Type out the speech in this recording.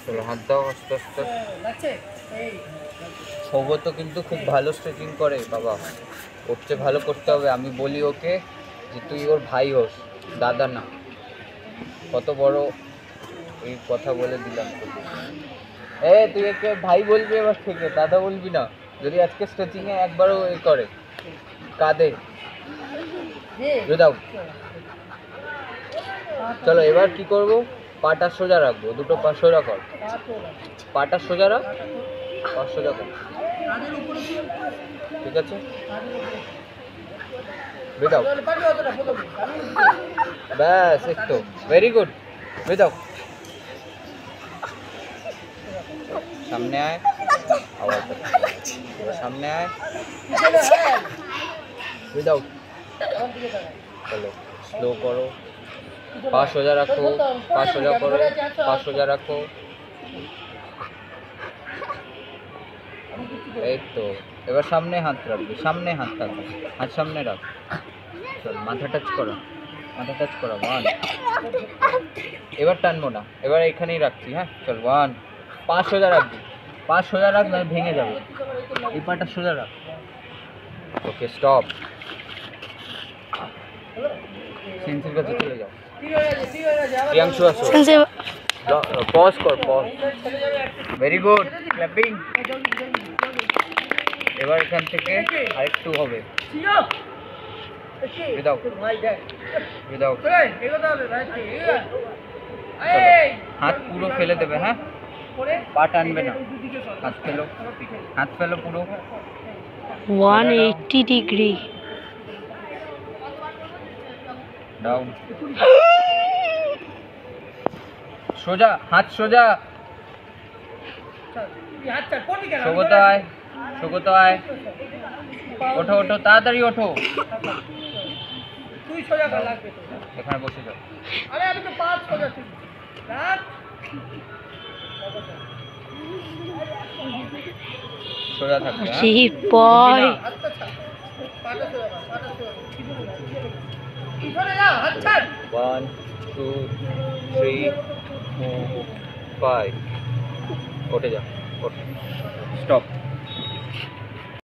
চলো হাত দাও আস্তে আস্তে। সৌগত কিন্তু খুব ভালো স্ট্রেচিং করে বাবা, ওর চেয়ে ভালো করতে হবে। আমি বলি ওকে যে তুই ওর ভাই হোস, দাদা না। কত বড় এই কথা বলে দিলাম তোকে। তুই একে ভাই বলবি এবার থেকে, দাদা বলবি না। যদি আজকে স্ট্রেচিংয়ে একবারও করে কাঁদে দাও। চলো এবার কি করব, পাটা সোজা রাখবো, দুটো পা সোজা কর, পাটা সোজা রাখ, পা সোজা কর, ঠিক আছে? বেদাও, ব্যাস একটু, ভেরি গুড, বেদাও। সামনে আয়, আবার সামনে আয়, বেদাও। চলো স্লো করো, পা সোজা রাখো, পা সোজা করো, পা সোজা রাখো, এই তো। এবার সামনে হাত রাখবি, সামনে হাত রাখবি, হাত সামনে রাখ। চল মাথা টাচ করো, মাথা টাচ করো, 1। এবার টানবো না, এবার এখানেই রাখছি, হ্যাঁ? চল 1। পা সোজা রাখবি, পা সোজা রাখ, না ভেঙে যাবে। এই পাটা সোজা রাখ, ওকে স্টপ। সেন্সির কাছে চলে যাও, প্রিয়াংশু আসো, পজ কর, পজ, ভেরি গুড, ক্ল্যাপিং। এবার এখান থেকে আরেকটু হবে, বিদাও বিদাও। হাত পুরো ফেলে দেবে, হ্যাঁ? পা টানবে না, হাত ফেলো, হাত ফেলো পুরো 180 ডিগ্রি ডাউন। সোজা, হাত সোজা। সৌগত আয়, সৌগত আয়, ওঠো ওঠো, তাড়াতাড়ি ওঠো। তুই সোজা কর, লাগবে তো, এখানে বসে যাও। আরে আমি তো পাঁচ সোজা তুই রাখ, সোজা থাকবে, হ্যাঁ? জি বয়, পাটা সোজা কর, পাটা সোজা কর, পিছনে যা, হাত ছাড়। 1 2 3 4 5, ওঠে যা, ওঠ, স্টপ।